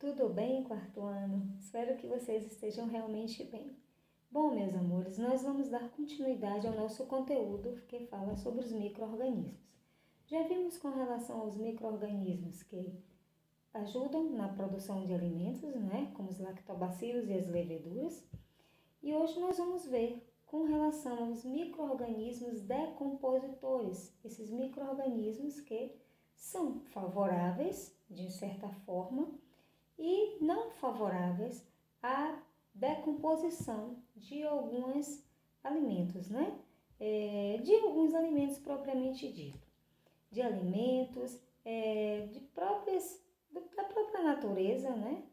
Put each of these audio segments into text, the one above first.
Tudo bem, quarto ano? Espero que vocês estejam realmente bem. Bom, meus amores, nós vamos dar continuidade ao nosso conteúdo que fala sobre os micro-organismos. Já vimos com relação aos micro-organismos que ajudam na produção de alimentos, né, como os lactobacilos e as leveduras. E hoje nós vamos ver com relação aos micro-organismos decompositores, esses micro-organismos que são favoráveis, de certa forma, e não favoráveis à decomposição de alguns alimentos, né? De alguns alimentos propriamente dito, de alimentos da própria natureza, né?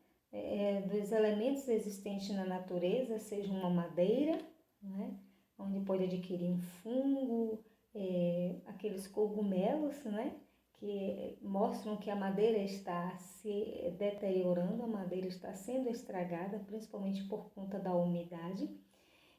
Dos elementos existentes na natureza, seja uma madeira, né? Onde pode adquirir um fungo, aqueles cogumelos, né? Que mostram que a madeira está se deteriorando, a madeira está sendo estragada, principalmente por conta da umidade,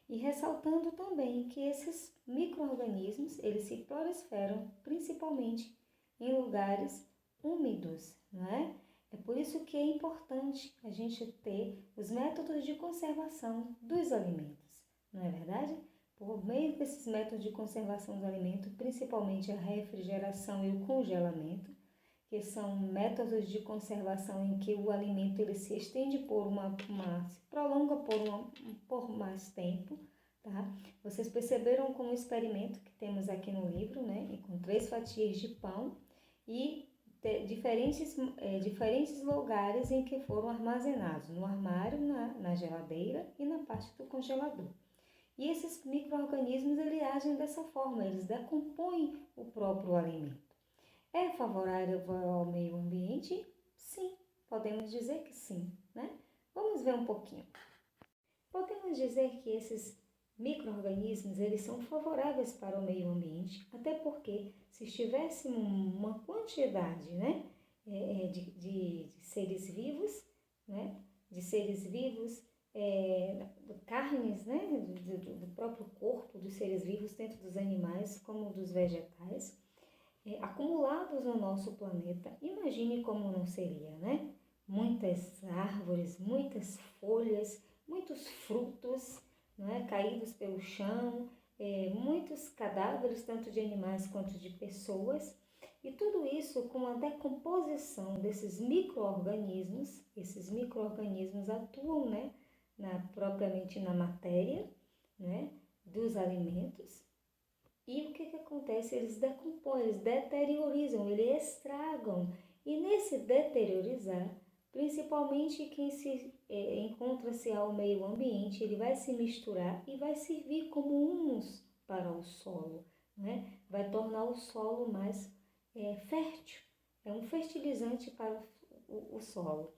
e ressaltando também que esses micro-organismos, eles se proliferam principalmente em lugares úmidos, não é? É por isso que é importante a gente ter os métodos de conservação dos alimentos, não é verdade? Por meio desses métodos de conservação do alimento, principalmente a refrigeração e o congelamento, que são métodos de conservação em que o alimento ele se estende se prolonga por mais tempo, tá? Vocês perceberam com o experimento que temos aqui no livro, né? Com 3 fatias de pão e diferentes lugares em que foram armazenados, no armário, na geladeira e na parte do congelador. E esses micro-organismos, eles agem dessa forma, eles decompõem o próprio alimento. É favorável ao meio ambiente? Sim, podemos dizer que sim, né? Vamos ver um pouquinho. Podemos dizer que esses micro-organismos, eles são favoráveis para o meio ambiente, até porque se estivéssemos uma quantidade, né, de seres vivos, né, carnes, né, do próprio corpo dos seres vivos, tanto dos animais como dos vegetais, acumulados no nosso planeta, imagine como não seria, né? Muitas árvores, muitas folhas, muitos frutos, né, caídos pelo chão, muitos cadáveres, tanto de animais quanto de pessoas, e tudo isso com a decomposição desses micro-organismos. Esses micro-organismos atuam, né, propriamente na matéria, né, dos alimentos. E o que acontece? Eles decompõem, eles deteriorizam, eles estragam. E nesse deteriorizar, principalmente quem encontra-se ao meio ambiente, ele vai se misturar e vai servir como humus para o solo, né? Vai tornar o solo mais fértil. É um fertilizante para o solo.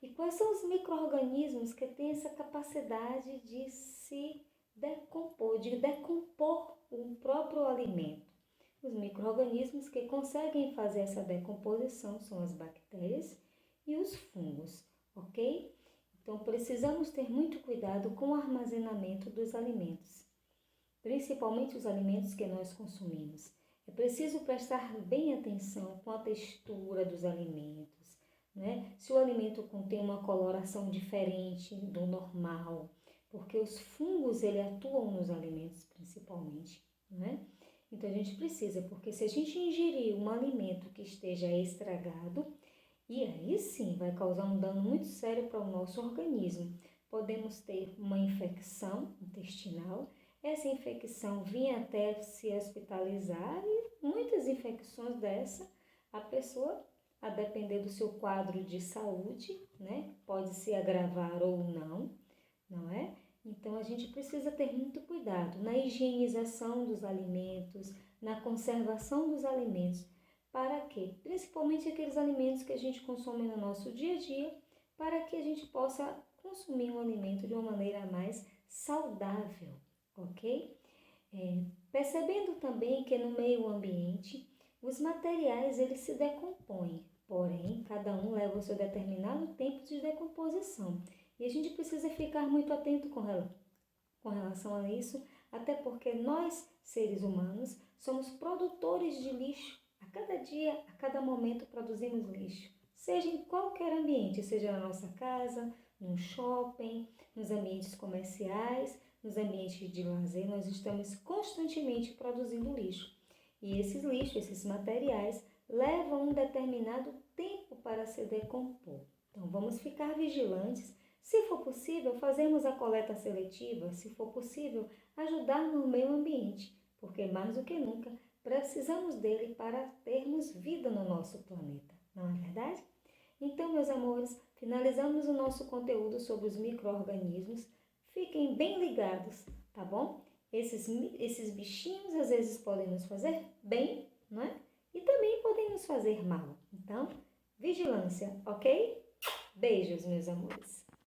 E quais são os micro-organismos que têm essa capacidade de se decompor, de decompor o próprio alimento? Os micro-organismos que conseguem fazer essa decomposição são as bactérias e os fungos, ok? Então precisamos ter muito cuidado com o armazenamento dos alimentos, principalmente os alimentos que nós consumimos. É preciso prestar bem atenção com a textura dos alimentos, né? Se o alimento contém uma coloração diferente do normal, porque os fungos ele atuam nos alimentos principalmente, né? Então a gente precisa, porque se a gente ingerir um alimento que esteja estragado, e aí sim vai causar um dano muito sério para o nosso organismo. Podemos ter uma infecção intestinal, essa infecção vinha até se hospitalizar e muitas infecções dessa, a pessoa, a depender do seu quadro de saúde, né, pode se agravar ou não, não é? Então a gente precisa ter muito cuidado na higienização dos alimentos, na conservação dos alimentos. Para quê? Principalmente aqueles alimentos que a gente consome no nosso dia a dia, para que a gente possa consumir um alimento de uma maneira mais saudável, ok? Percebendo também que no meio ambiente os materiais eles se decompõem, porém cada um leva o seu determinado tempo de decomposição. E a gente precisa ficar muito atento com relação a isso, até porque nós, seres humanos, somos produtores de lixo. A cada dia, a cada momento produzimos lixo, seja em qualquer ambiente, seja na nossa casa, no shopping, nos ambientes comerciais, nos ambientes de lazer, nós estamos constantemente produzindo lixo. E esses lixos, esses materiais, levam um determinado tempo para se decompor. Então, vamos ficar vigilantes. Se for possível, fazermos a coleta seletiva, se for possível, ajudar no meio ambiente, porque mais do que nunca precisamos dele para termos vida no nosso planeta, não é verdade? Então, meus amores, finalizamos o nosso conteúdo sobre os micro-organismos. Fiquem bem ligados, tá bom? Esses bichinhos às vezes podem nos fazer bem, não é? E também podem nos fazer mal. Então, vigilância, ok? Beijos, meus amores.